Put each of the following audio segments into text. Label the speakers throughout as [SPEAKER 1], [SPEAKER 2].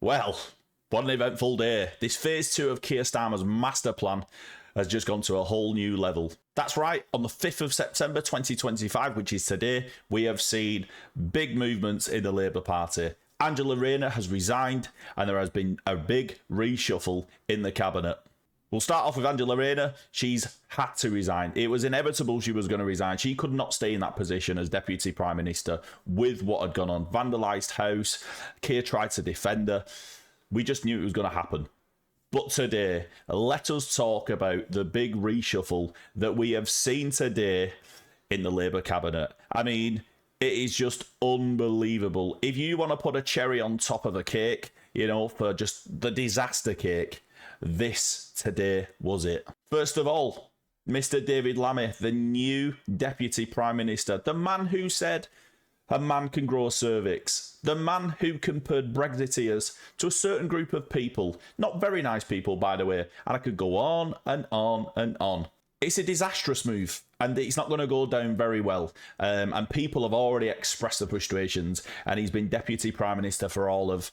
[SPEAKER 1] Well, what an eventful day. This phase 2 of Keir Starmer's master plan has just gone to a whole new level. That's right, on the 5th of September 2025, which is today, we have seen big movements in the Labour Party. Angela Rayner has resigned, and there has been a big reshuffle in the cabinet. We'll start off with Angela Rayner. She's had to resign. It was inevitable she was going to resign. She could not stay in that position as Deputy Prime Minister with what had gone on. Vandalised house. Keir tried to defend her. We just knew it was going to happen. But today, let us talk about the big reshuffle that we have seen today in the Labour cabinet. I mean, it is just unbelievable. If you want to put a cherry on top of a cake, you know, for just the disaster cake, this today was it. First of all, Mr. David Lammy, the new Deputy Prime Minister, the man who said a man can grow a cervix, the man who compared Brexiteers to a certain group of people, not very nice people, by the way, and I could go on and on and on. It's a disastrous move, and it's not going to go down very well. And people have already expressed their frustrations, and he's been Deputy Prime Minister for all of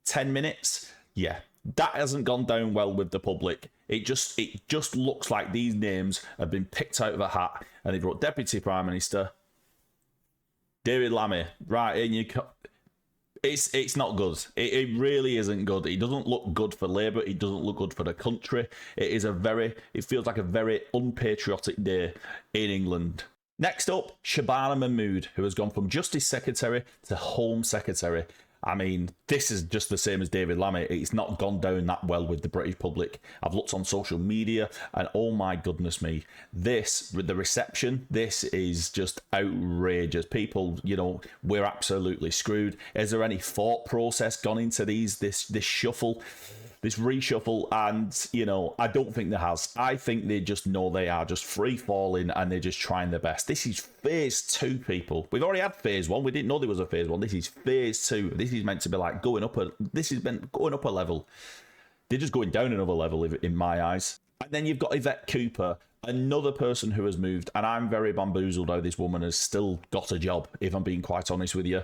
[SPEAKER 1] 10 minutes. Yeah. That hasn't gone down well with the public. It just looks like these names have been picked out of a hat, and they wrote Deputy Prime Minister David Lammy, right? And it's not good. It really isn't good. It doesn't look good for Labour. It doesn't look good for the country. It feels like a very unpatriotic day in England. Next up, Shabana Mahmood, who has gone from Justice Secretary to Home Secretary. I mean, this is just the same as David Lammy. It's not gone down that well with the British public. I've looked on social media, and oh my goodness me, this, with the reception, this is just outrageous. People, you know, we're absolutely screwed. Is there any thought process gone into this shuffle, this reshuffle? And, you know, I don't think there has. I think they just know they are just free falling, and they're just trying their best. This is phase 2, people. We've already had phase 1. We didn't know there was a phase 1. This is phase 2. This is meant to be like going up a level. They're just going down another level in my eyes. And then you've got Yvette Cooper, another person who has moved, and I'm very bamboozled how this woman has still got a job, if I'm being quite honest with you.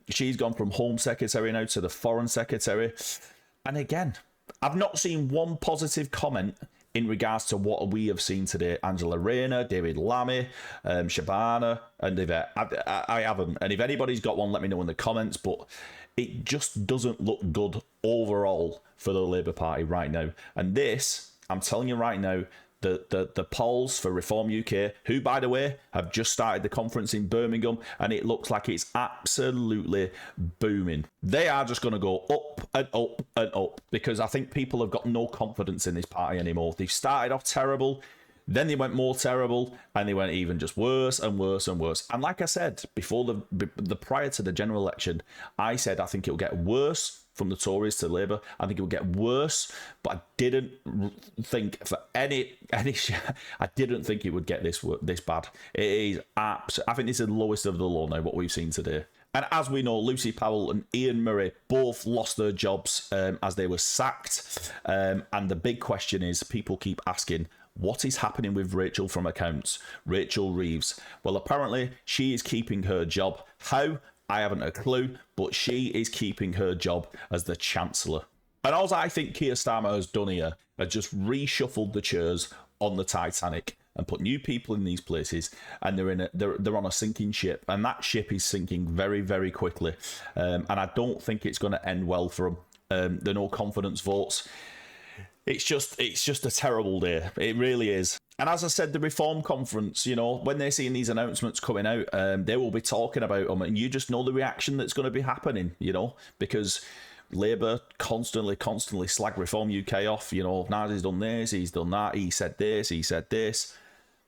[SPEAKER 1] She's gone from Home Secretary now to the Foreign Secretary. And again, I've not seen one positive comment in regards to what we have seen today. Angela Rayner, David Lammy, Shabana, and Yvette. I haven't. And if anybody's got one, let me know in the comments. But it just doesn't look good overall for the Labour Party right now. And this, I'm telling you right now, the polls for Reform UK, who, by the way, have just started the conference in Birmingham, and it looks like it's absolutely booming. They are just going to go up and up and up, because I think people have got no confidence in this party anymore. They've started off terrible, then they went more terrible, and they went even just worse and worse and worse. And like I said, before the prior to the general election, I said I think it'll get worse from the Tories to Labour. I think it will get worse, but I didn't think for any I didn't think it would get this bad. It is I think this is the lowest of the low now, what we've seen today. And as we know, Lucy Powell and Ian Murray both lost their jobs as they were sacked. And the big question is, people keep asking, what is happening with Rachel from Accounts? Rachel Reeves. Well, apparently she is keeping her job. How? I haven't a clue, but she is keeping her job as the Chancellor. And all I think Keir Starmer has done here is just reshuffled the chairs on the Titanic and put new people in these places, and they're on a sinking ship, and that ship is sinking very, very quickly. And I don't think it's going to end well for them. The no confidence votes. It's just a terrible day. It really is. And as I said, the Reform Conference, you know, when they're seeing these announcements coming out, they will be talking about them, and you just know the reaction that's going to be happening, you know, because Labour constantly slag Reform UK off. You know, Nazi's done this, he's done that, he said this.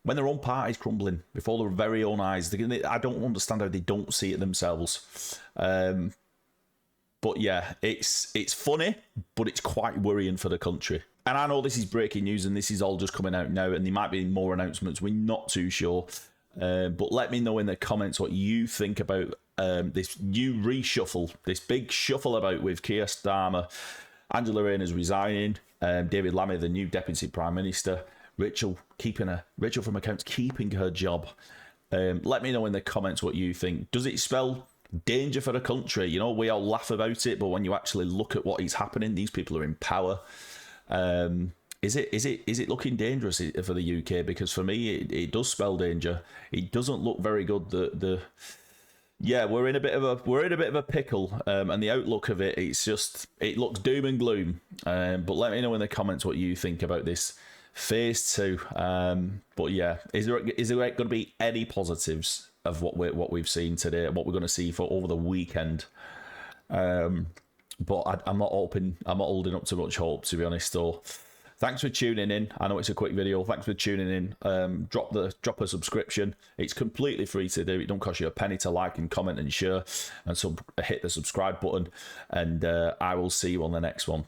[SPEAKER 1] When their own party's crumbling before their very own eyes, I don't understand how they don't see it themselves. But yeah, it's funny, but it's quite worrying for the country. And I know this is breaking news, and this is all just coming out now, and there might be more announcements. We're not too sure. But let me know in the comments what you think about this new reshuffle, this big shuffle about with Keir Starmer, Angela Rayner's resigning, David Lammy, the new Deputy Prime Minister, Rachel from Accounts keeping her job. Let me know in the comments what you think. Does it spell danger for the country. You know, we all laugh about it, but when you actually look at what is happening, these people are in power. Is it looking dangerous for the UK? Because for me, it does spell danger. It doesn't look very good. Yeah, we're in a bit of a pickle, and the outlook of it, it looks doom and gloom. But let me know in the comments what you think about this phase 2. But yeah, is there going to be any positives of what we've seen today, and what we're going to see for over the weekend? But I'm not holding up too much hope, to be honest. So thanks for tuning in. I know it's a quick video. Thanks for tuning in. Drop a subscription. It's completely free to do. It don't cost you a penny to like and comment and share, and so hit the subscribe button. And I will see you on the next one.